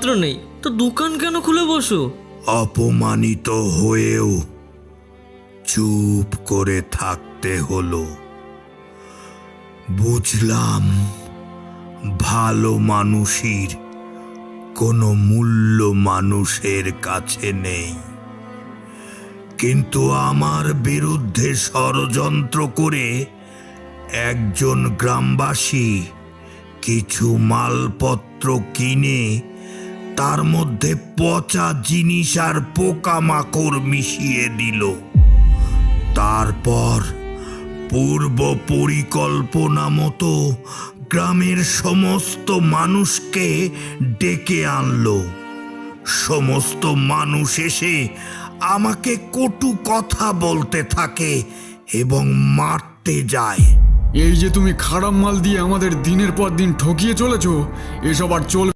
পত্র নেই, তো দোকান কেন খুলে বসো? অপমানিত হয়েও চুপ করে থাকতে হলো। বুঝলাম ভালো মানুষের কোনো মূল্য মানুষের কাছে নেই, কিন্তু আমার বিরুদ্ধে ষড়যন্ত্র করে একজন গ্রামবাসী কিছু মালপত্র কিনে তার মধ্যে পচা জিনিস আর পোকামাকড় মিশিয়ে দিল। তারপর পূর্ব পরিকল্পনা মতো গ্রামের সমস্ত মানুষকে ডেকে আনলো। সমস্ত মানুষ এসে আমাকে কটু কথা বলতে থাকে এবং মারতে যায়। এই যে তুমি খারাপ মাল দিয়ে আমাদের দিনের পর দিন ঠকিয়ে চলেছ, এসব আর চলবে